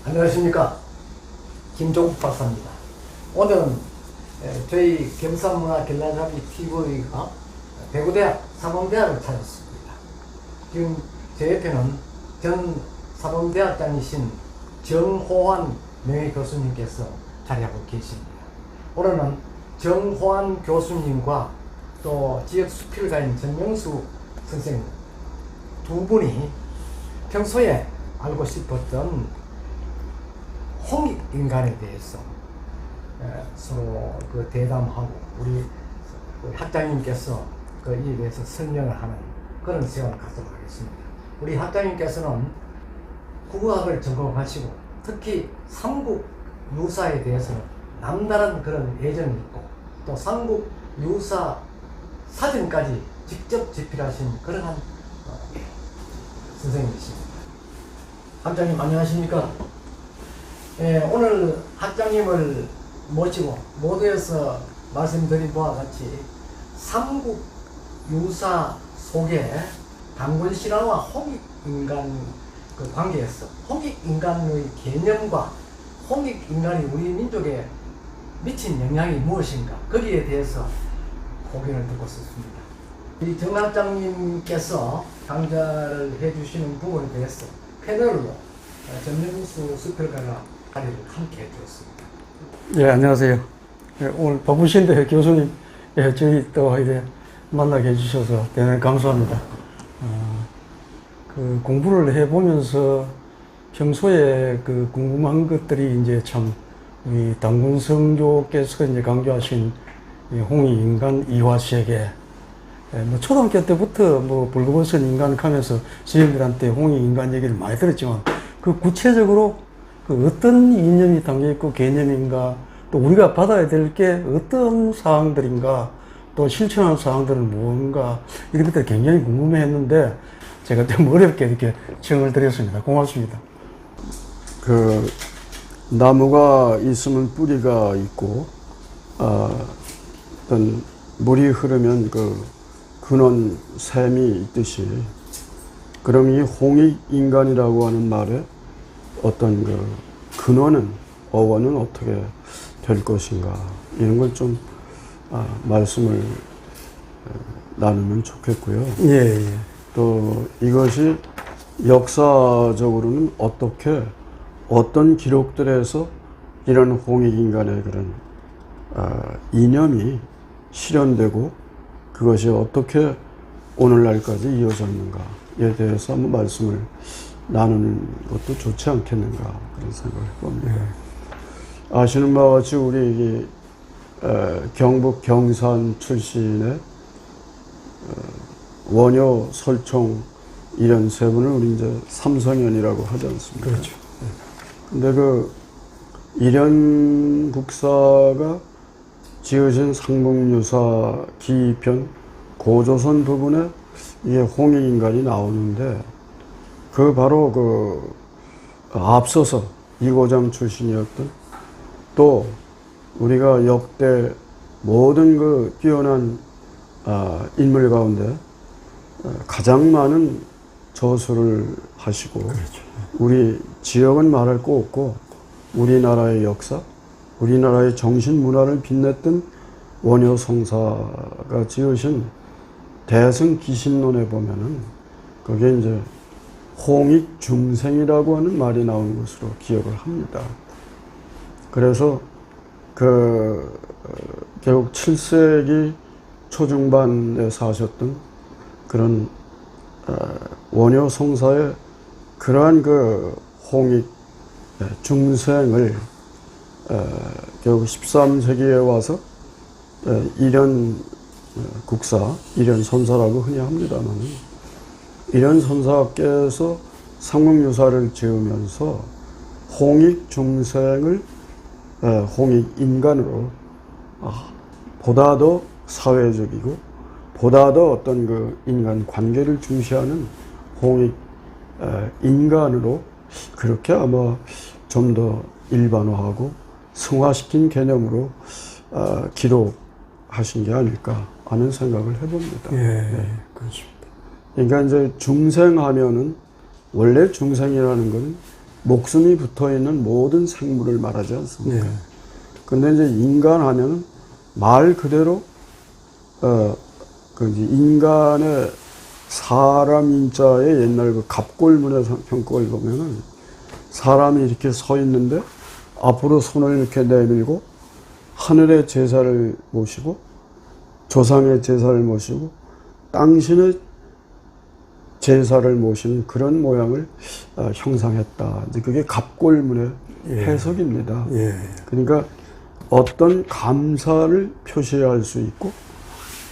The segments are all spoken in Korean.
안녕하십니까, 김종국 박사입니다. 오늘은 저희 경산문화길라잡이 TV가 대구대학 사범대학을 찾았습니다. 지금 제 옆에는 전 사범대학장이신 정호환 명예교수님께서 자리하고 계십니다. 오늘은 정호환 교수님과 또 지역 수필가인 전명수 선생님 두 분이 평소에 알고 싶었던 홍익인간에 대해서 서로 대담하고 우리 학장님께서 이에 대해서 설명을 하는 그런 시간을 갖도록 하겠습니다. 우리 학장님께서는 국어학을 전공하시고 특히 삼국 유사에 대해서는 남다른 그런 애정이 있고 또 삼국 유사 사진까지 직접 집필하신 그러한 선생님이십니다. 학장님 안녕하십니까? 오늘 학장님을 모시고 모두에서 말씀드린 바와 같이 삼국 유사 속에 단군신화와 홍익인간 관계에서 홍익인간의 개념과 홍익인간이 우리 민족에 미친 영향이 무엇인가, 거기에 대해서 고견을 듣고 있습니다. 이 정 학장님께서 강좌를 해주시는 부분에 대해서 패널로 전명수 수필가가 자리를 함께 해주었습니다. 예, 안녕하세요. 예, 오늘 바쁘신데 교수님, 저희 또 이제 만나게 해주셔서 대단히 감사합니다. 공부를 해보면서 평소에 궁금한 것들이 이제 참 우리 단군성교께서 이제 강조하신 홍익인간 이화세계, 초등학교 때부터 불거벗은 인간 하면서 선생님들한테 홍익인간 얘기를 많이 들었지만 구체적으로 어떤 이념이 담겨있고 개념인가, 또 우리가 받아야 될 게 어떤 사항들인가, 또 실천할 사항들은 뭔가, 이런 것들이 굉장히 궁금해 했는데 제가 좀 어렵게 이렇게 질문을 드렸습니다. 고맙습니다. 나무가 있으면 뿌리가 있고, 어떤 물이 흐르면 근원 샘이 있듯이, 그럼 이 홍익인간이라고 하는 말에 어떤 근원은, 어원은 어떻게 될 것인가, 이런 걸 좀 말씀을 나누면 좋겠고요. 예. 또 이것이 역사적으로는 어떤 기록들에서 이런 홍익인간의 그런 이념이 실현되고 그것이 어떻게 오늘날까지 이어졌는가에 대해서 한번 말씀을 나누는 것도 좋지 않겠는가, 그런 생각을 해봅니다. 아시는 바와 같이 우리 경북 경산 출신의 원효, 설총 이런 세 분을 우리 이제 삼성연이라고 하지 않습니까? 그렇죠. 근데 일현 국사가 지으신 삼국유사 기편 고조선 부분에 이게 홍익인간이 나오는데, 바로 앞서서 이고장 출신이었던, 또 우리가 역대 모든 뛰어난 인물 가운데 가장 많은 저술을 하시고, 그렇죠. 우리 지역은 말할 거 없고 우리나라의 역사, 우리나라의 정신 문화를 빛냈던 원효 성사가 지으신 대승 기신론에 보면은 거기에 이제 홍익중생이라고 하는 말이 나오는 것으로 기억을 합니다. 그래서 결국 7세기 초중반에 사셨던 그런 원효 성사의 그러한 홍익 중생을 결국 13세기에 와서 일현 국사, 일현 선사라고 흔히 합니다만, 일현 선사께서 삼국유사를 지으면서 홍익 중생을 홍익 인간으로 보다 더 사회적이고 보다 더 어떤 인간 관계를 중시하는 홍익 인간으로, 그렇게 아마 좀 더 일반화하고 승화시킨 개념으로 기록하신 게 아닐까 하는 생각을 해봅니다. 예, 그렇습니다. 그러니까 이제 중생하면은, 원래 중생이라는 건 목숨이 붙어 있는 모든 생물을 말하지 않습니까? 예. 근데 이제 인간 하면은 말 그대로, 그 이제 인간의 사람 인자의 옛날 그 갑골문의 형법을 보면은 사람이 이렇게 서 있는데 앞으로 손을 이렇게 내밀고 하늘의 제사를 모시고 조상의 제사를 모시고 당신의 제사를 모시는 그런 모양을 형상했다. 이제 그게 갑골문의 예. 해석입니다. 예. 그러니까 어떤 감사를 표시할 수 있고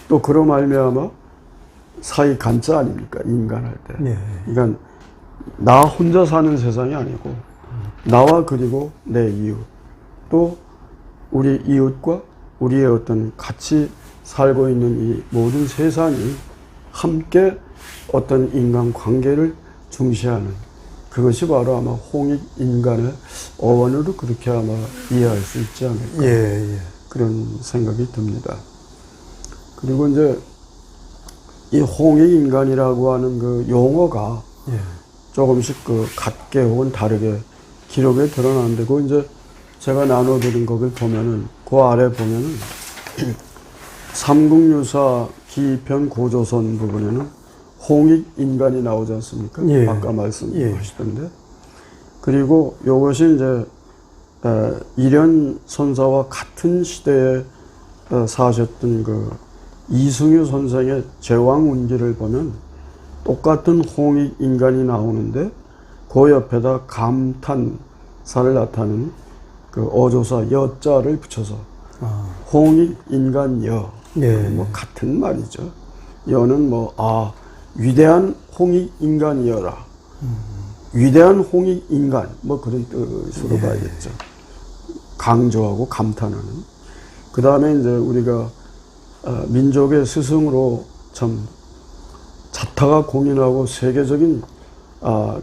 또 그로 말미암아 사이 간자 아닙니까? 인간할 때. 예. 그러니까 나 혼자 사는 세상이 아니고 나와 그리고 내 이웃 또 우리 이웃과 우리의 어떤 같이 살고 있는 이 모든 세상이 함께 어떤 인간관계를 중시하는 그것이 바로 아마 홍익인간의 어원으로 그렇게 아마 이해할 수 있지 않을까 예. 예. 그런 생각이 듭니다. 그리고 이제 이 홍익인간이라고 하는 그 용어가 예. 조금씩 그 같게 혹은 다르게 기록에 드러나는데 그 이제 제가 나눠드린 거를 보면은 그 아래 보면은 삼국유사 기편 고조선 부분에는 홍익인간이 나오지 않습니까? 예. 아까 말씀하시던데. 그리고 이것이 이제 일현 선사와 같은 시대에 사셨던 그 이승유 선생의 제왕운기를 보면 똑같은 홍익인간이 나오는데 그 옆에다 감탄사를 나타내는 그 어조사 여자를 붙여서 홍익인간여 예. 뭐 같은 말이죠. 여는 뭐 위대한 홍익인간이여라. 위대한 홍익인간 뭐 그런 뜻으로 예. 봐야겠죠. 강조하고 감탄하는. 그 다음에 이제 우리가 민족의 스승으로 참 자타가 공인하고 세계적인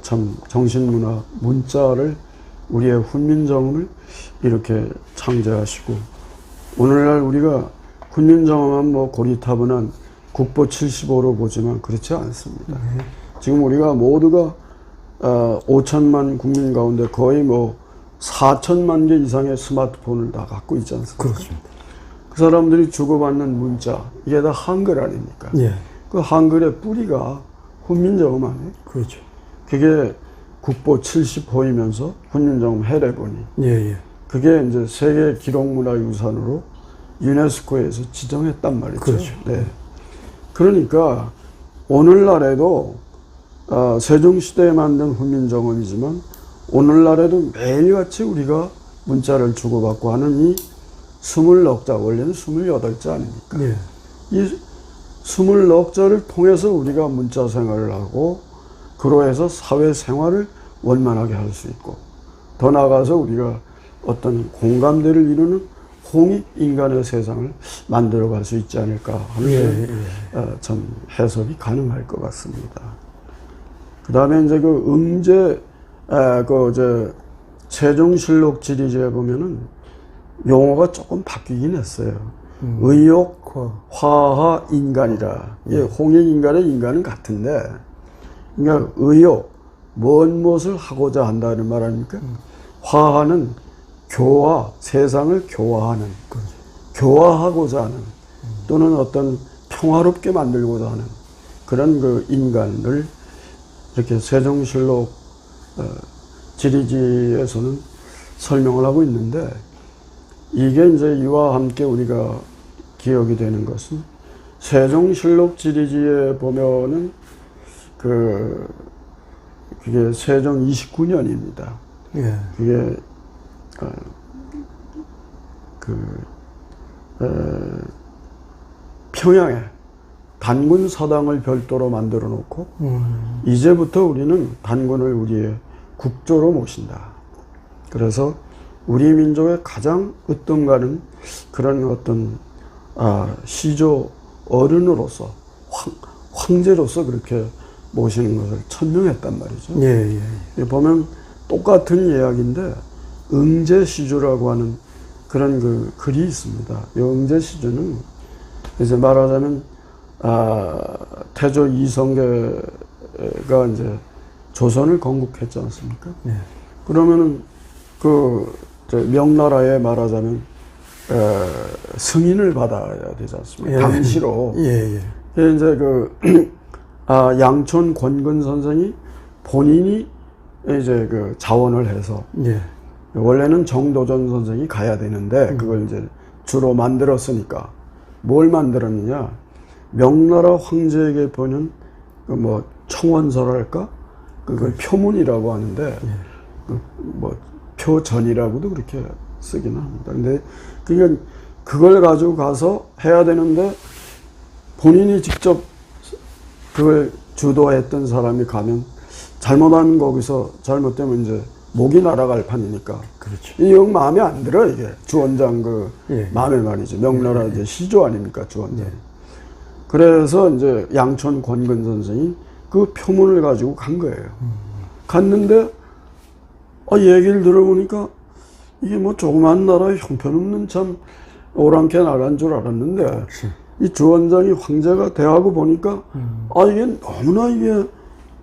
참 정신문화 문자를 우리의 훈민정음을 이렇게 창제하시고 오늘날 우리가 훈민정음은 뭐 고리타분한 국보 75로 보지만 그렇지 않습니다. 지금 우리가 모두가 5천만 국민 가운데 거의 뭐 4천만 개 이상의 스마트폰을 다 갖고 있지 않습니까? 그렇습니다. 그 사람들이 주고받는 문자 이게 다 한글 아닙니까? 예. 그 한글의 뿌리가 훈민정음 아니에요? 그렇죠. 그게 국보 70호이면서 훈민정음 해례본이 예. 예. 그게 이제 세계 기록문화유산으로 유네스코에서 지정했단 말이죠. 그렇죠. 네. 그러니까 오늘날에도 세종시대에 만든 훈민정음이지만 오늘날에도 매일같이 우리가 문자를 주고받고 하는 이 20넉자, 원래는 28자 아닙니까? 예. 이 20넉자를 통해서 우리가 문자 생활을 하고 그로 해서 사회생활을 원만하게 할 수 있고 더 나아가서 우리가 어떤 공감대를 이루는 홍익인간의 세상을 만들어갈 수 있지 않을까 하는 참 해석이 가능할 것 같습니다. 그 다음에 이제 그 응제, 세종실록 지리지에 보면은 용어가 조금 바뀌긴 했어요. 의욕, 화하, 인간이라. 예, 홍익인간의 인간은 같은데, 그러니까 의욕, 무엇을 하고자 한다는 말 아닙니까? 화하는 교화, 세상을 교화하는, 교화하고자 하는, 또는 어떤 평화롭게 만들고자 하는 그런 그 인간을 이렇게 세종실록 지리지에서는 설명을 하고 있는데, 이게 이제 이와 함께 우리가 기억이 되는 것은 세종실록 지리지에 보면은 그게 세종 29년입니다. 예. 그게 평양에 단군 사당을 별도로 만들어 놓고 이제부터 우리는 단군을 우리의 국조로 모신다. 그래서 우리 민족의 가장 으뜸가는 그런 어떤 시조 어른으로서 황제로서 그렇게 모시는 것을 천명했단 말이죠. 예. 보면 똑같은 이야기인데 응제시조라고 하는 그런 그 글이 있습니다. 이 응제시조는 이제 말하자면 태조 이성계가 이제 조선을 건국했지 않습니까? 예. 그러면은 명나라에 말하자면 승인을 받아야 되지 않습니까? 예. 당시로. 예. 이제 양촌 권근 선생이 본인이 이제 자원을 해서 예. 원래는 정도전 선생이 가야 되는데 그걸 이제 주로 만들었으니까 뭘 만들었느냐? 명나라 황제에게 보낸 청원서랄까? 그걸 표문이라고 하는데 표전이라고도 그렇게 쓰기는 합니다. 근데 그러니까 그걸 가지고 가서 해야 되는데 본인이 직접 그걸 주도했던 사람이 가면 잘못하면 거기서 잘못되면 이제 목이 날아갈 판이니까. 그렇죠. 이 영 마음에 안 들어 이게 주원장 예. 마음에 말이죠. 명나라 이제 시조 아닙니까 주원장. 그래서 이제 양촌 권근 선생이 그 표문을 가지고 간 거예요. 갔는데 얘기를 들어보니까 이게 조그만 나라에 형편없는 참 오랑캐 나라인 줄 알았는데 그렇지. 이 주원장이 황제가 대하고 보니까 이게 너무나 이게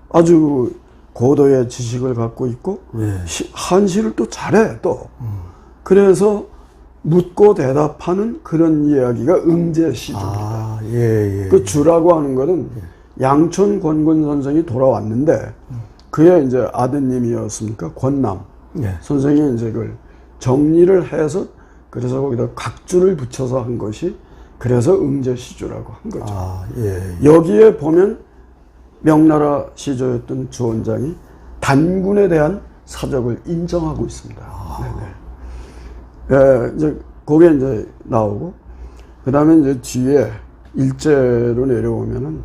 아주 고도의 지식을 갖고 있고 예. 한시를 또 잘해 또. 그래서 묻고 대답하는 그런 이야기가 응제시조입니다. 예. 그 주라고 하는 거는 양촌 권근 선생이 돌아왔는데 그의 이제 아드님이었습니까? 권남 예. 선생이 이제 그걸 정리를 해서 그래서 거기다 각주를 붙여서 한 것이 그래서 응제시조라고 한 거죠. 예. 여기에 보면 명나라 시조였던 주원장이 단군에 대한 사적을 인정하고 있습니다. 이제 그게 이제 나오고 그다음에 이제 뒤에 일제로 내려오면은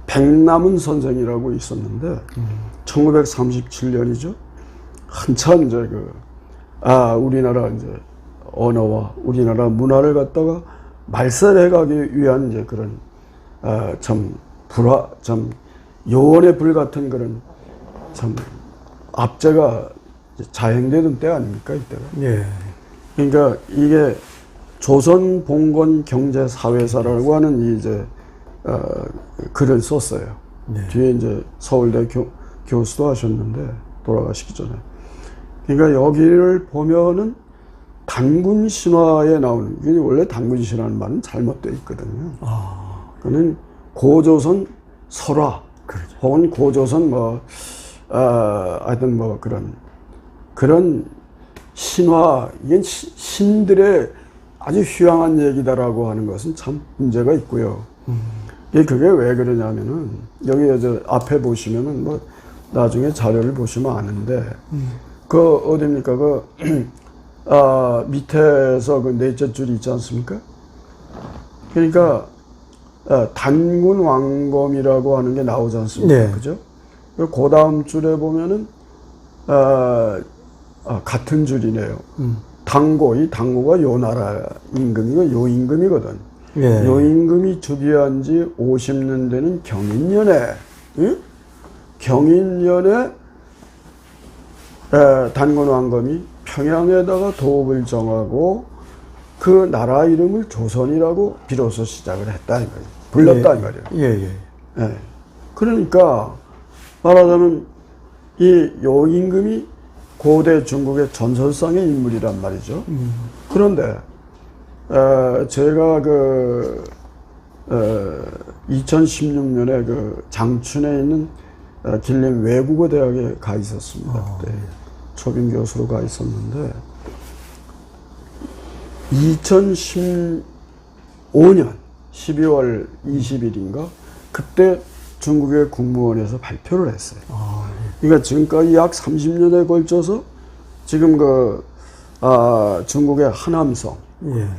백남은 선생이라고 있었는데 1937년이죠. 한참 이제 우리나라 이제 언어와 우리나라 문화를 갖다가 말살해 가기 위한 이제 그런 참 요원의 불 같은 그런 참 압제가 자행되던 때 아닙니까 이때가. 예. 그러니까 이게 조선 봉건 경제 사회사라고 하는 이제 글을 썼어요. 네. 뒤에 이제 서울대 교수도 하셨는데 돌아가시기 전에. 그러니까 여기를 보면은 단군 신화에 나오는 이게 원래 단군 신화는 말은 잘못되어 있거든요. 그는 고조선 설화 그렇죠. 혹은 고조선 하여튼 그런 신화, 이게 신들의 아주 휴양한 얘기다라고 하는 것은 참 문제가 있고요. 그게 왜 그러냐면은, 여기 저 앞에 보시면은 나중에 자료를 보시면 아는데, 어딥니까? 밑에서 넷째 줄이 있지 않습니까? 그러니까, 단군 왕검이라고 하는 게 나오지 않습니까? 네. 그죠? 그 다음 줄에 보면은, 같은 줄이네요. 이 당고가 요 나라 임금이고 요 임금이거든. 예. 요 임금이 즉위한 지 50년 되는 경인년에, 단군 왕검이 평양에다가 도읍을 정하고 그 나라 이름을 조선이라고 비로소 시작을 했다, 이 말이에요. 불렀다, 이 말이에요. 예. 그러니까 말하자면 요 임금이 고대 중국의 전설상의 인물이란 말이죠. 그런데 제가 2016년에 장춘에 있는 길림 외국어대학에 가 있었습니다. 그때 초빙 교수로 가 있었는데 2015년 12월 20일인가 그때 중국의 국무원에서 발표를 했어요. 그러니까 지금까지 약 30년에 걸쳐서 지금 중국의 하남성에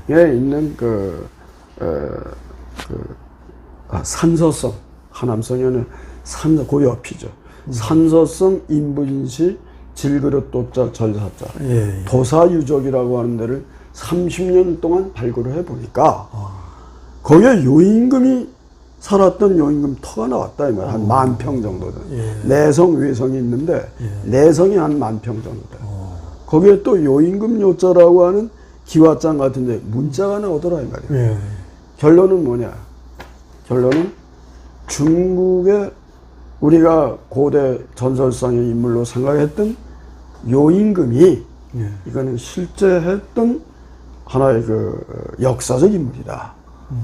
있는 산서성, 하남성에는 그 옆이죠. 산서성 인부인시 질그릇 도자 절사자 도사유적이라고 하는 데를 30년 동안 발굴을 해보니까 거기에 요임금이 살았던 요임금 터가 나왔다 이 말이야. 한 10,000평 정도는. 내성, 외성이 있는데 내성이 한 10,000평 정도다. 거기에 또 요임금 요자라고 하는 기와장 같은데 문자가 나오더라 이 말이야. 결론은 뭐냐? 결론은 중국의 우리가 고대 전설상의 인물로 생각했던 요임금이 예. 이거는 실제 했던 하나의 그 역사적 인물이다.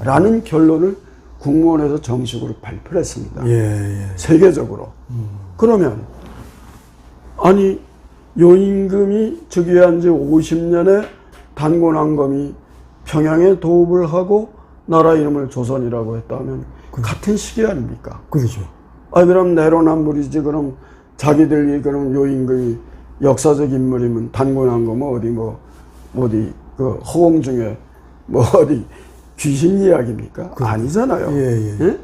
라는 결론을 국무원에서 정식으로 발표를 했습니다. 예. 세계적으로. 그러면, 아니, 요임금이 즉위한 지 50년에 단곤왕검이 평양에 도읍을 하고 나라 이름을 조선이라고 했다면 같은 시기 아닙니까? 그렇죠. 아, 그럼 내로남불이지. 그럼 자기들이 그럼 요임금이 역사적 인물이면 단곤왕검은 어디 그 허공 중에 어디 귀신 이야기입니까? 아니잖아요. 예?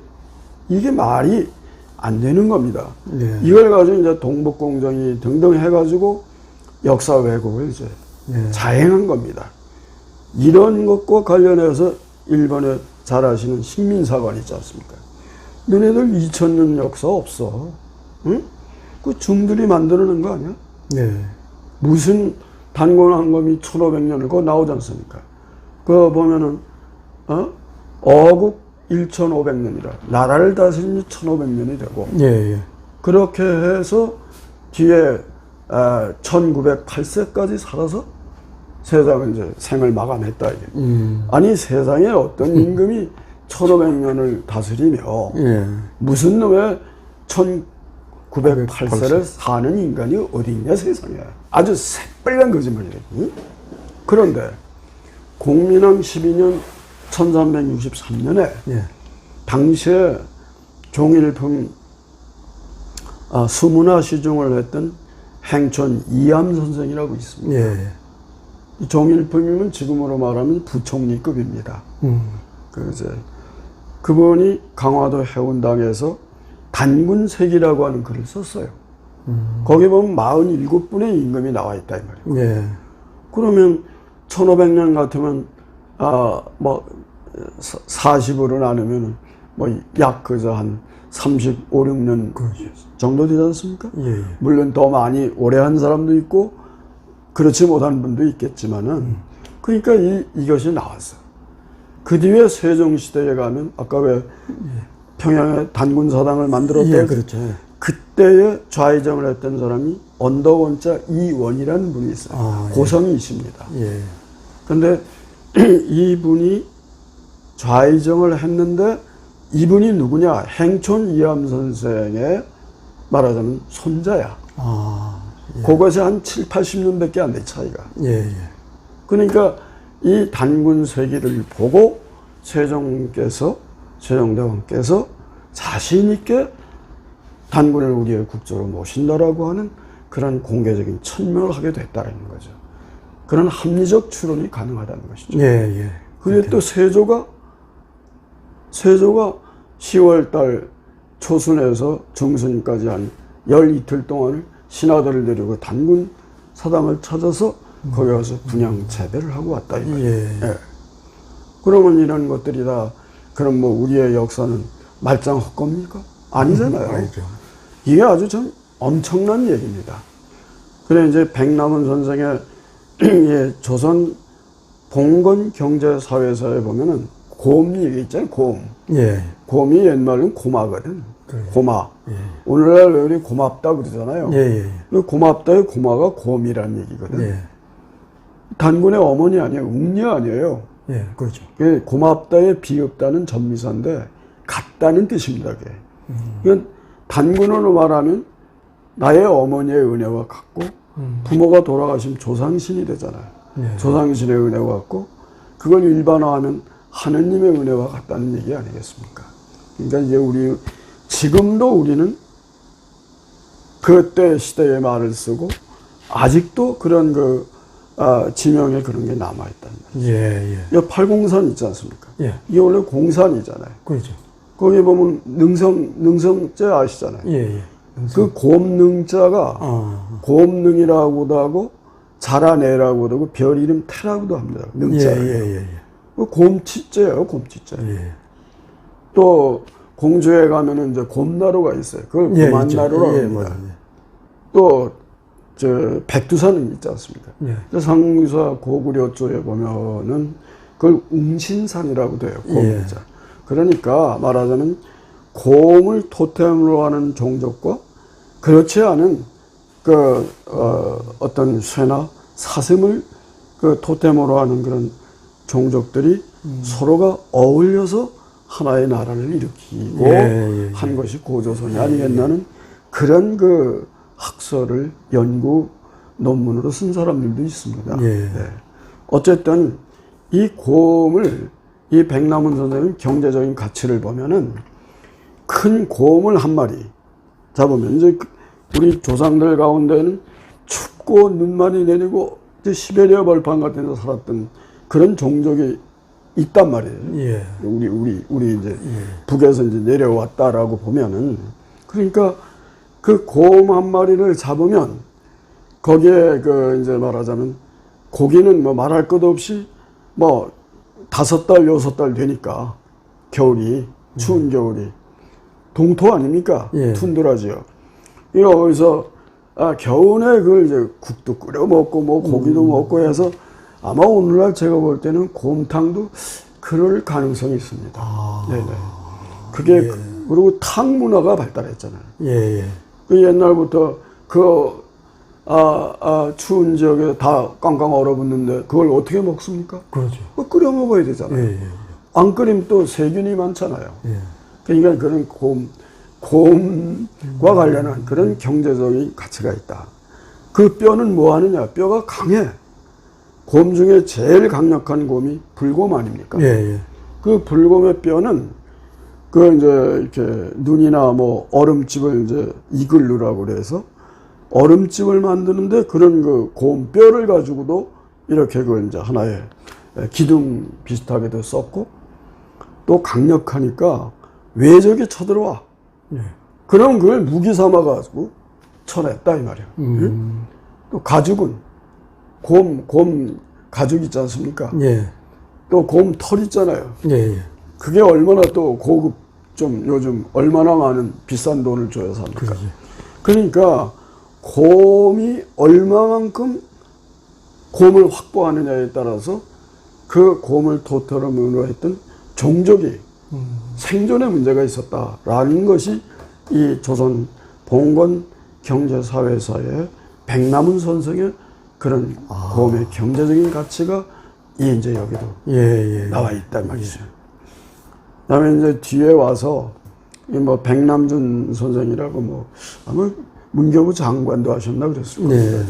이게 말이 안 되는 겁니다. 예. 이걸 가지고 이제 동북공정이 등등 해가지고 역사 왜곡을 이제 자행한 겁니다. 이런 것과 관련해서 일본에 잘 아시는 식민사관 있지 않습니까? 너네들 2000년 역사 없어. 응? 그 중들이 만들어낸 거 아니야? 예. 무슨 단곤왕검이 1500년을 그거 나오지 않습니까? 그거 보면은 어국 1500년이라 나라를 다스린 지 1500년이 되고 예. 그렇게 해서 뒤에 1908세까지 살아서 세상을 이제 생을 마감했다 이게. 아니 세상에 어떤 임금이 1500년을 다스리며 예. 무슨 놈의 1908세를 사는 인간이 어디 있냐 세상에. 아주 새빨간 거짓말이래. 응? 그런데 공민왕 12년 1363년에 예. 당시에 종일품 수문화 시중을 했던 행촌 이암 선생이라고 있습니다. 예. 이 종일품이면 지금으로 말하면 부총리급입니다. 그분이 강화도 해운당에서 단군색이라고 하는 글을 썼어요. 거기 보면 47분의 임금이 나와 있다 이 말이에요. 예. 그러면 1500년 같으면 40으로 나누면 약 그저 한 35, 6년 정도 되지 않습니까? 예. 물론 더 많이 오래 한 사람도 있고 그렇지 못한 분도 있겠지만은 그러니까 이것이 나왔어. 그 뒤에 세종시대에 가면 아까 왜 평양에 단군사당을 만들었던 예, 그렇죠. 그때에 좌의정을 했던 사람이 언더원자 이원이라는 분이 있어요. 고성이십니다. 예. 근데 이분이 좌의정을 했는데 이분이 누구냐? 행촌 이암 선생의 말하자면 손자야. 예. 그것이 한 7, 80년밖에 안 돼 차이가. 예. 그러니까 이 단군 세기를 보고 세종대왕께서 자신 있게 단군을 우리의 국조로 모신다라고 하는 그런 공개적인 천명을 하게 됐다는 거죠. 그런 합리적 추론이 가능하다는 것이죠. 예. 그게 또 세조가 10월달 초순에서 중순까지 한 12틀 동안을 신하들을 데리고 단군 사당을 찾아서 거기 가서 분양 재배를 하고 왔다 이거예요. 예. 그러면 이런 것들이 다 그럼 우리의 역사는 말짱 헛겁니까? 아니잖아요. 아니죠. 이게 아주 좀 엄청난 얘기입니다. 그래 이제 백남원 선생의 조선 봉건 경제사회사에 보면은 곰 얘기 있잖아요. 곰. 예. 곰이 옛말은 고마거든. 그래. 고마. 예. 오늘날 우리 고맙다 그러잖아요. 예. 그 고맙다의 고마가 곰이라는 얘기거든. 예. 단군의 어머니 아니에요. 웅녀 아니에요. 예, 그렇죠. 고맙다의 비읍다는 전미사인데 같다는 뜻입니다. 그게. 그러니까 단군으로 말하면 나의 어머니의 은혜와 같고 부모가 돌아가시면 조상신이 되잖아요. 예. 조상신의 은혜와 같고 그걸 일반화하면 하느님의 은혜와 같다는 얘기 아니겠습니까? 그러니까 이제 지금도 우리는 그때 시대의 말을 쓰고 아직도 그런 지명에 그런 게 남아있다는 거죠. 예. 이 팔공산 있지 않습니까? 예. 이게 원래 공산이잖아요. 그렇죠. 거기 보면 능성제 아시잖아요. 예. 그 곰능자가 곰능이라고도 하고 자라내라고도 하고 별 이름 태라고도 합니다. 능자를. 예. 곰치째예요, 곰치째. 예. 또 공주에 가면은 이제 곰나루가 있어요. 그걸 고만나루라고 합니다. 또 백두산은 있지 않습니까? 예. 상유사 고구려 쪽에 보면은 그걸 웅신산이라고 돼요. 곰자. 예. 그러니까 말하자면 곰을 토템으로 하는 종족과 그렇지 않은 어떤 쇠나 사슴을 그 토템으로 하는 그런 종족들이 서로가 어울려서 하나의 나라를 일으키고 한 것이 고조선이 아니겠나는 그런 그 학설을 연구 논문으로 쓴 사람들도 있습니다. 네. 어쨌든 이 곰을 이 백남훈 선생님 경제적인 가치를 보면은 큰 곰을 한 마리 잡으면 이제 우리 조상들 가운데는 춥고 눈 많이 내리고 이제 시베리아 벌판 같은 데서 살았던 그런 종족이 있단 말이에요. 우리 이제 북에서 이제 내려왔다라고 보면은 그러니까 그 곰 한 마리를 잡으면 거기에 그 이제 말하자면 고기는 뭐 말할 것 없이 뭐 5달, 6달 되니까 겨울이 추운 겨울이 동토 아닙니까? 툰드라지요. 이거 거기서 겨우내 그걸 이제 국도 끓여 먹고 뭐 고기도 먹고 해서 아마 오늘날 제가 볼 때는 곰탕도 그럴 가능성이 있습니다. 네네. 그게 그리고 탕 문화가 발달했잖아요. 그 옛날부터 그 추운 지역에 다 깡깡 얼어붙는데 그걸 어떻게 먹습니까? 그렇죠. 끓여 먹어야 되잖아요. 안 끓이면 또 세균이 많잖아요. 그러니까 그런 곰과 관련한 그런 경제적인 가치가 있다. 그 뼈는 뭐 하느냐? 뼈가 강해. 곰 중에 제일 강력한 곰이 불곰 아닙니까? 그 불곰의 뼈는 그 이제 이렇게 눈이나 뭐 얼음집을 이제 이글루라고 그래서 얼음집을 만드는데 그런 그 곰 뼈를 가지고도 이렇게 그 이제 하나의 기둥 비슷하게도 썼고 또 강력하니까 외적이 쳐들어와. 그럼 그걸 무기 삼아가지고 쳐냈다 이 말이야. 또 가죽은 곰 가죽 있지 않습니까? 또 곰 털 있잖아요. 그게 얼마나 또 고급 좀 요즘 얼마나 많은 비싼 돈을 줘야 삽니까? 그러니까 곰이 얼마만큼 곰을 확보하느냐에 따라서 그 곰을 토템으로 했던 종족이 생존에 문제가 있었다라는 것이 이 조선 봉건 경제사회사의 백남훈 선생의 그런 곰의 경제적인 가치가 이제 여기도 나와 있단 말이죠. 그다음에 이제 뒤에 와서 뭐 백남준 선생이라고 뭐 아마 문교부 장관도 하셨나 그랬을 겁니다.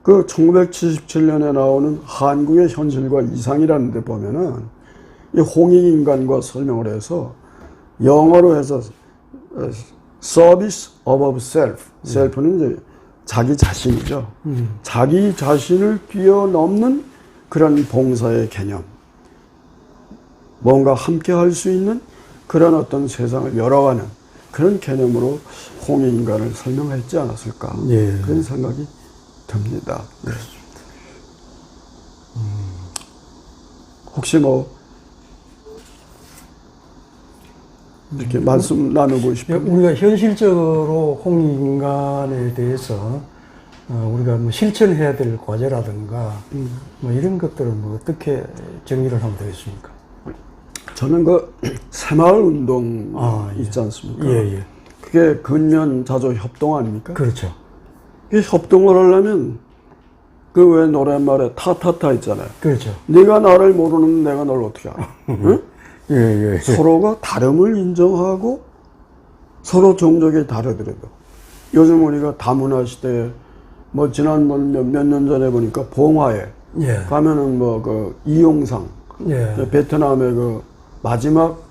그 1977년에 나오는 한국의 현실과 이상이라는 데 보면은 이 홍익인간과 설명을 해서 영어로 해서 service above self. self는 이제 자기 자신이죠. 자기 자신을 뛰어넘는 그런 봉사의 개념. 뭔가 함께 할 수 있는 그런 어떤 세상을 열어가는 그런 개념으로 홍익인간을 설명했지 않았을까. 그런 생각이 듭니다. 혹시 뭐 이렇게 말씀 나누고 싶은 우리가 현실적으로 홍익인간에 대해서 우리가 뭐 실천해야 될 과제라든가 뭐 이런 것들을 뭐 어떻게 정리를 하면 되겠습니까? 저는 그 새마을 운동 있지 않습니까? 그게 근면 자조 협동 아닙니까? 그렇죠. 그 협동을 하려면 그 왜 노랫말에 타타타 있잖아요. 그렇죠. 네가 나를 모르는 내가 널 어떻게 알아? 응? 서로가 다름을 인정하고 서로 종족이 다르더라도 요즘 우리가 다문화 시대에 뭐 지난번 몇 년 전에 보니까 봉화에 가면은 뭐 그 이용상 베트남의 그 마지막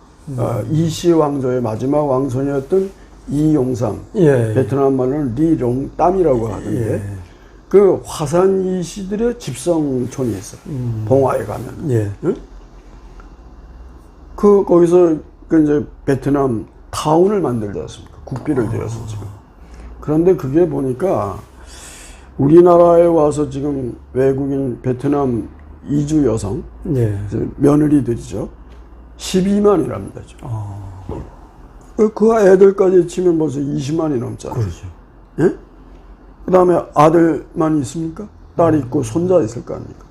이시 왕조의 마지막 왕손이었던 이용상 베트남 말로는 리롱땀이라고 하는데 그 화산 이시들의 집성촌이 있어. 봉화에 가면. 응? 거기서 그 이제 베트남 타운을 만들지 않습니까? 국비를 들여서 지금. 그런데 그게 보니까 우리나라에 와서 지금 외국인 베트남 이주 여성, 며느리들이죠. 12만이랍니다. 지금. 그 애들까지 치면 벌써 20만이 넘잖아요. 그렇죠. 예? 그 다음에 아들만 있습니까? 딸 있고 손자 있을 거 아닙니까?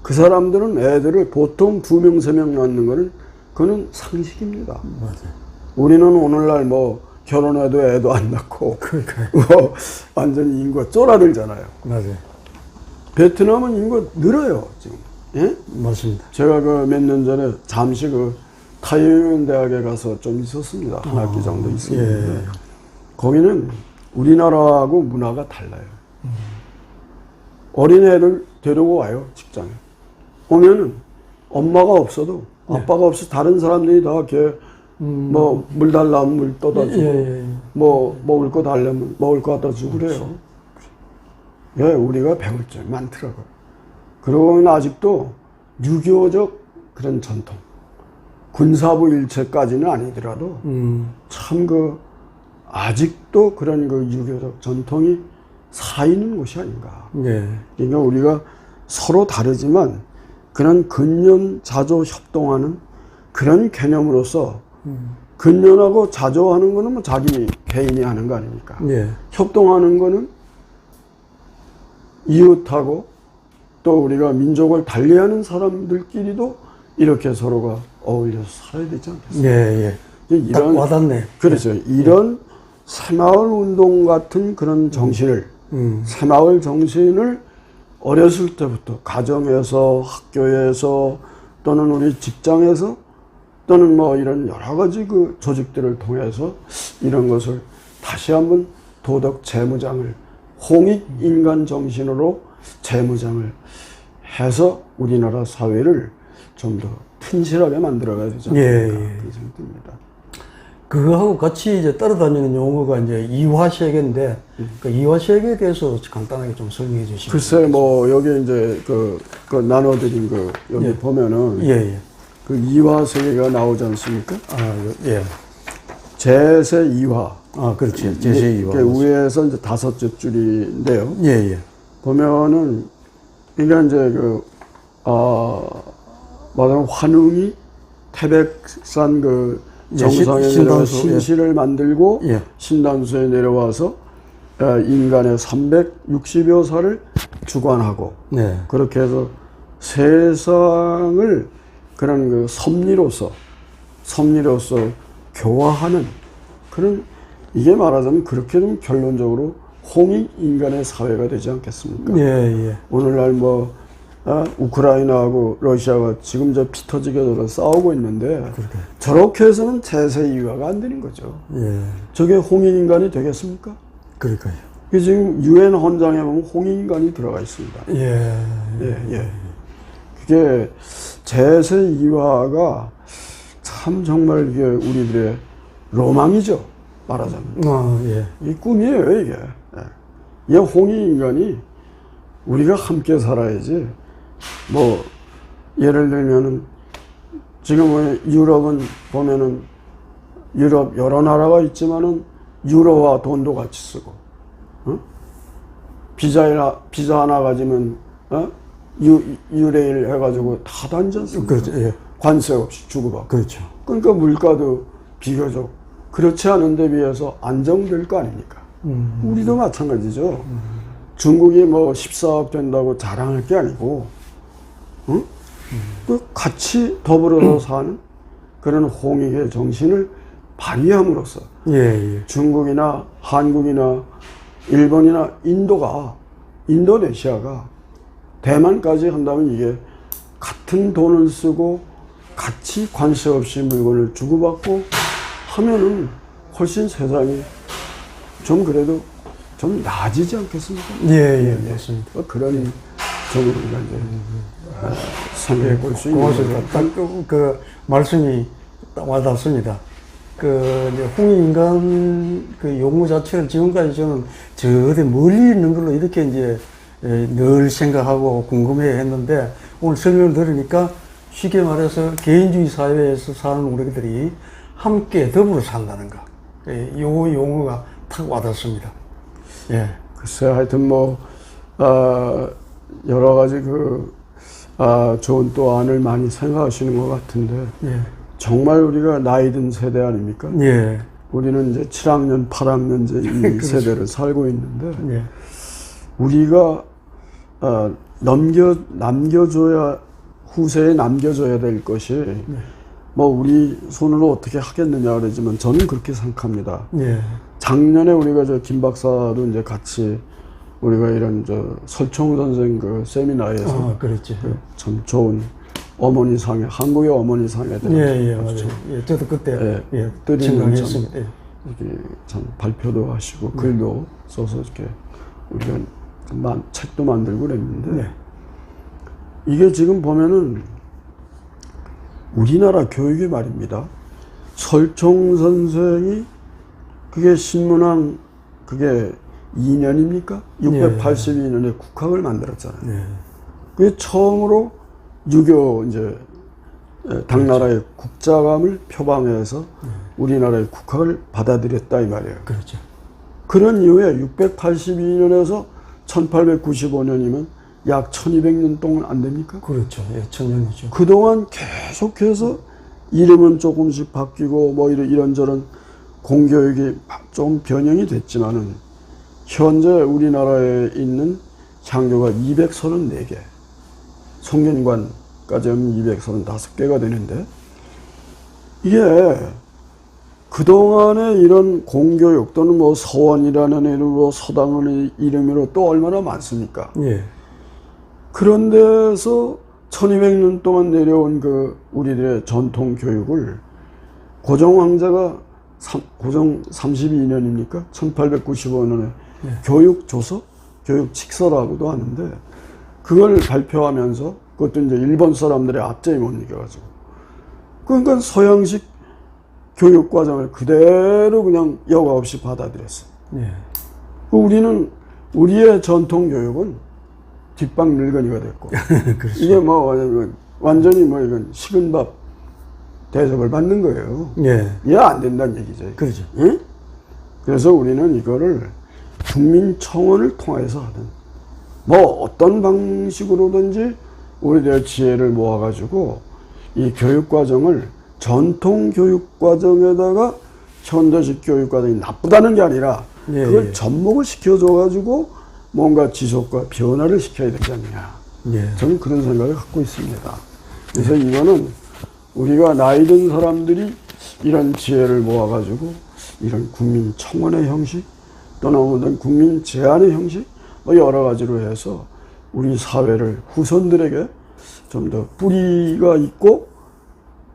그 사람들은 애들을 보통 2명, 3명 낳는 거는 그거는 상식입니다. 맞아요. 우리는 오늘날 뭐 결혼해도 애도 안 낳고 그러니까요. 완전히 인구가 쫄아들잖아요. 맞아요. 베트남은 인구가 늘어요 지금. 예? 맞습니다. 제가 그 몇 년 전에 잠시 그 타이완 대학에 가서 좀 있었습니다. 한 학기 정도 있었는데 예. 거기는 우리나라하고 문화가 달라요. 어린애들 데리고 와요 직장에. 오면은 엄마가 없어도 아빠가 없어 다른 사람들이 다 걔 뭐 물 달라면 물 떠다 주고 예. 뭐 먹을 거 달라면 먹을 거 갖다 주고 그래요. 예, 우리가 배울 점이 많더라고요. 그러고는 아직도 유교적 그런 전통, 군사부 일체까지는 아니더라도 참 그 아직도 그런 그 유교적 전통이 살아있는 곳이 아닌가. 예. 그러니까 우리가 서로 다르지만 그런 근년 자조 협동하는 그런 개념으로서 근년하고 자조하는 거는 뭐 자기 개인이 하는 거 아닙니까? 예. 협동하는 거는 이웃하고 또 우리가 민족을 달리하는 사람들끼리도 이렇게 서로가 어울려서 살아야 되지 않겠습니까? 예. 딱 와닿네. 그렇죠. 이런 새마을 운동 같은 그런 정신을, 새마을 정신을 어렸을 때부터 가정에서, 학교에서, 또는 우리 직장에서, 또는 뭐 이런 여러 가지 그 조직들을 통해서 이런 것을 다시 한번 도덕 재무장을, 홍익 인간 정신으로 재무장을 해서 우리나라 사회를 좀 더 튼실하게 만들어가야 되지 않을까 예. 그런 생각이 듭니다. 그거하고 같이 이제 따라다니는 용어가 이제 이화시에게인데, 그 이화시에게에 대해서 간단하게 좀 설명해 주시죠. 글쎄, 뭐, 여기 이제 그 나눠드린 그, 여기 예. 보면은, 예. 그 이화세계가 나오지 않습니까? 예. 제세 이화. 그렇지. 제세 이화. 그 위에서 이제 5째 줄인데요. 예. 보면은, 이게 이제 말하면 환웅이 태백산 그 정상에 내려와 신단수, 신시를 만들고 예. 신단수에 내려와서 인간의 360여 살을 주관하고 네. 그렇게 해서 세상을 그런 그 섭리로서 교화하는 그런 이게 말하자면 그렇게 좀 결론적으로 홍익 인간의 사회가 되지 않겠습니까? 예. 오늘날 뭐 우크라이나하고 러시아가 지금 저 피 터지게 싸우고 있는데 저렇게 해서는 제세 이화가 안 되는 거죠. 예. 저게 홍익 인간이 되겠습니까? 그러니까요. 그 지금 유엔 헌장에 보면 홍익 인간이 들어가 있습니다. 예. 그게 제세 이화가 참 정말 이게 우리들의 로망이죠. 말하자면. 예. 이 꿈이에요, 이게. 이 홍익 인간이 우리가 함께 살아야지. 뭐 예를 들면은 지금 유럽은 보면은 유럽 여러 나라가 있지만은 유로와 돈도 같이 쓰고, 비자 하나 가지면 유레일 해가지고 다 단지 않습니까? 그렇죠. 예. 관세 없이 주고받고. 그렇죠. 그러니까 물가도 비교적 그렇지 않은 데 비해서 안정될 거 아닙니까? 우리도 마찬가지죠. 중국이 뭐 14억 된다고 자랑할 게 아니고, 그 같이 더불어서 사는 그런 홍익의 정신을 발휘함으로써 예. 중국이나 한국이나 일본이나 인도네시아가 대만까지 한다면 이게 같은 돈을 쓰고 같이 관세 없이 물건을 주고받고 하면은 훨씬 세상이 좀 그래도 좀 나아지지 않겠습니까? 예. 맞습니다. 그런 점으로 우리가 이제 생각해 볼 수 있는 고맙습니다. 딱 그 말씀이 딱 와닿습니다. 이제 홍익인간 그 용어 자체를 지금까지 저는 저 어디 멀리 있는 걸로 이렇게 이제 늘 생각하고 궁금해 했는데 오늘 설명을 들으니까 쉽게 말해서 개인주의 사회에서 사는 우리들이 함께 더불어 산다는 거. 요 용어가 탁 와닿습니다. 예. 글쎄, 하여튼 여러 가지 좋은 또 안을 많이 생각하시는 것 같은데, 예. 정말 우리가 나이 든 세대 아닙니까? 예. 우리는 이제 7학년, 8학년 이제 이 그렇죠. 세대를 살고 있는데, 예. 우리가, 남겨줘야, 후세에 남겨줘야 될 것이, 뭐 우리 손으로 어떻게 하겠느냐 그러지만 저는 그렇게 생각합니다. 예. 작년에 우리가 저 김 박사도 이제 같이 우리가 이런 저 설총 선생 그 세미나에서 그렇지. 참 좋은 어머니상에 한국의 어머니상에 대한 예, 맞아요. 예, 저도 그때 청강했습니다. 예. 이렇게 참 발표도 하시고 글도 써서 이렇게 우리가 책도 만들고 그랬는데 이게 지금 보면은 우리나라 교육이 말입니다. 설총 선생이 그게 신문왕 그게 2년입니까? 682년에 국학을 만들었잖아요. 그게 처음으로 유교 이제 당나라의 국자감을 표방해서 우리나라의 국학을 받아들였다 이 말이에요. 그렇죠. 그런 이후에 682년에서 1895년이면 약 1200년 동안 안 됩니까? 그렇죠. 예, 천년이죠. 그동안 계속해서 이름은 조금씩 바뀌고 뭐 이런저런 공교육이 좀 변형이 됐지만은 현재 우리나라에 있는 장교가 234개, 송년관까지 하면 235개가 되는데 이게 그동안에 이런 공교육 또는 뭐 서원이라는 이름으로 서당의 이름으로 또 얼마나 많습니까? 예. 그런 데서 1200년 동안 내려온 그 우리들의 전통 교육을 고종 황제가 고종 32년입니까? 1895년에 교육 조서, 교육 칙서라고도 하는데 그걸 발표하면서 그것도 이제 일본 사람들의 압제에 못 이겨가지고 그러니까 서양식 교육 과정을 그대로 그냥 여과 없이 받아들였어요. 예. 우리는 우리의 전통 교육은 뒷방 늙은이가 됐고 이게 뭐 완전히 뭐 이건 식은 밥 대접을 받는 거예요. 예. 이해 안 된다는 얘기죠. 그렇죠. 응? 그래서 우리는 이거를 국민청원을 통해서 하든 뭐 어떤 방식으로든지 우리들의 지혜를 모아가지고 이 교육과정을 전통 교육과정에다가 현대식 교육과정이 나쁘다는 게 아니라 그걸 접목을 시켜줘가지고 뭔가 지속과 변화를 시켜야 되지 않느냐. 저는 그런 생각을 갖고 있습니다. 그래서 이거는 우리가 나이 든 사람들이 이런 지혜를 모아가지고 이런 국민청원의 형식 또는 어떤 국민 제안의 형식 뭐 여러 가지로 해서 우리 사회를 후손들에게 좀 더 뿌리가 있고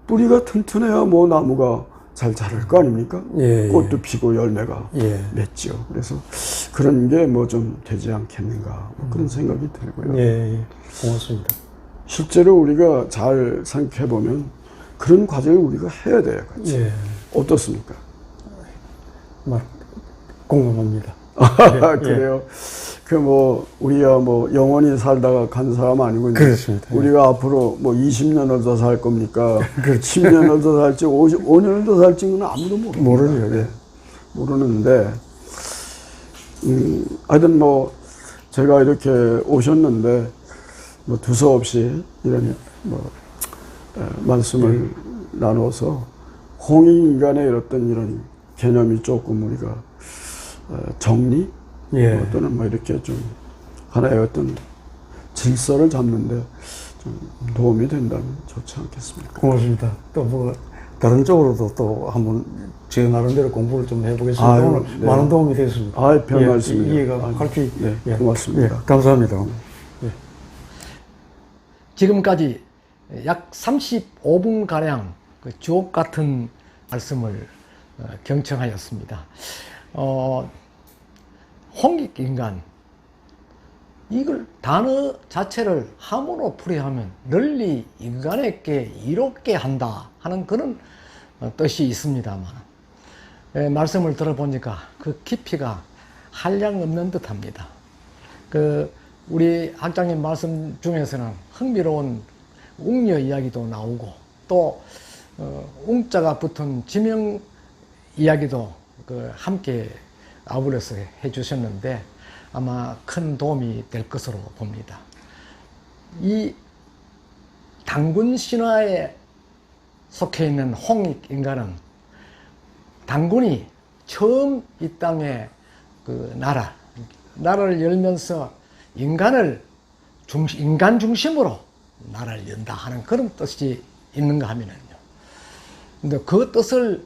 뿌리가 튼튼해야 뭐 나무가 잘 자랄 거 아닙니까? 꽃도 피고 열매가 맺지요. 그래서 그런 게 뭐 좀 되지 않겠는가 뭐 그런 생각이 들고요. 고맙습니다. 실제로 우리가 잘 생각해 보면 그런 과정을 우리가 해야 돼요, 같이. 어떻습니까? 공감합니다. 그래요. 그 뭐 우리야 뭐 영원히 살다가 간 사람 아니고 그렇습니다. 우리가 앞으로 뭐 20년을 더 살 겁니까? 10년을 더 살지 5년을 더 살지는 아무도 모르죠. 모르는데 하여튼 뭐 제가 이렇게 오셨는데 뭐 두서없이 이런 뭐 말씀을 나눠서 홍익인간의 어떤 이런 개념이 조금 우리가 정리 또는 뭐 이렇게 좀 하나의 어떤 질서를 잡는데 좀 도움이 된다면 좋지 않겠습니까? 고맙습니다. 또 뭐 다른 쪽으로도 또 한번 제 나름대로 공부를 좀 해보겠습니다. 오늘 많은 도움이 됐습니다. 별 말씀이요. 이해가 갈피. 고맙습니다. 감사합니다. 지금까지 약 35분가량 그 주옥 같은 말씀을 경청하였습니다. 홍익인간, 이걸 단어 자체를 함으로 풀이하면 널리 인간에게 이롭게 한다 하는 그런 뜻이 있습니다만 말씀을 들어보니까 그 깊이가 한량없는 듯합니다. 우리 학장님 말씀 중에서는 흥미로운 웅녀 이야기도 나오고 또 웅자가 붙은 지명 이야기도 함께 아울러서 해주셨는데 아마 큰 도움이 될 것으로 봅니다. 이 단군 신화에 속해 있는 홍익인간은 단군이 처음 이 땅에 나라를 열면서 인간 중심으로 나라를 연다 하는 그런 뜻이 있는가 하면은요. 근데 그 뜻을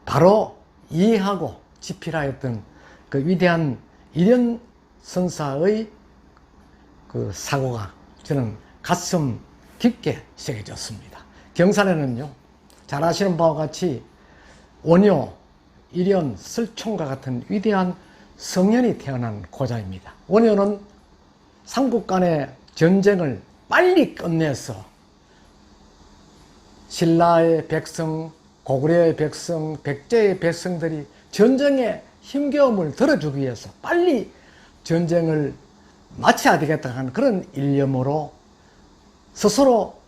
바로 이해하고 집필하였던 그 위대한 일현 선사의 그 사고가 저는 가슴 깊게 새겨졌습니다. 경산에는요, 잘 아시는 바와 같이 원효, 일현, 설총과 같은 위대한 성현이 태어난 고장입니다. 원효는 삼국 간의 전쟁을 빨리 끝내서 신라의 백성, 고구려의 백성, 백제의 백성들이 전쟁의 힘겨움을 덜어주기 위해서 빨리 전쟁을 마쳐야 되겠다 하는 그런 일념으로 스스로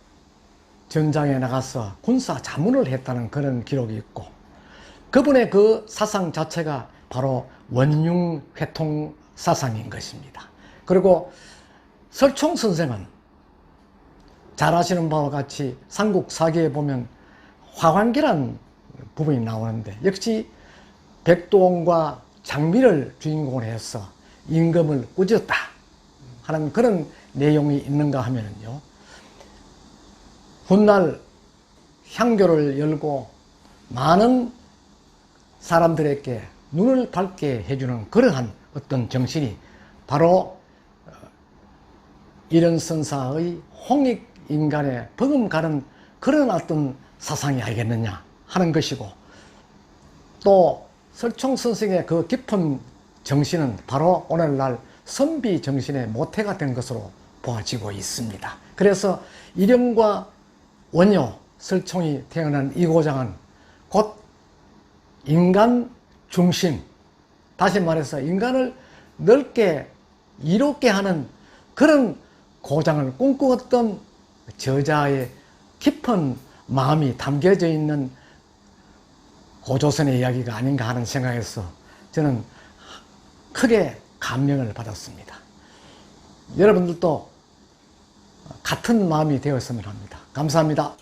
전장에 나가서 군사 자문을 했다는 그런 기록이 있고, 그분의 그 사상 자체가 바로 원융회통 사상인 것입니다. 그리고 설총 선생은 잘 아시는 바와 같이 삼국사기에 보면 화관계란 부분이 나오는데, 역시 백두홍과 장비를 주인공으로 해서 임금을 꾸짖었다 하는 그런 내용이 있는가 하면요, 훗날 향교를 열고 많은 사람들에게 눈을 밝게 해주는 그러한 어떤 정신이 바로 이런 선사의 홍익인간에 버금가는 그런 어떤 사상이 아니겠느냐 하는 것이고, 또 설총 선생의 그 깊은 정신은 바로 오늘날 선비 정신의 모태가 된 것으로 보아지고 있습니다. 그래서 일현과 원효, 설총이 태어난 이 고장은 곧 인간 중심, 다시 말해서 인간을 넓게 이롭게 하는 그런 고장을 꿈꾸었던 저자의 깊은 마음이 담겨져 있는 고조선의 이야기가 아닌가 하는 생각에서 저는 크게 감명을 받았습니다. 여러분들도 같은 마음이 되었으면 합니다. 감사합니다.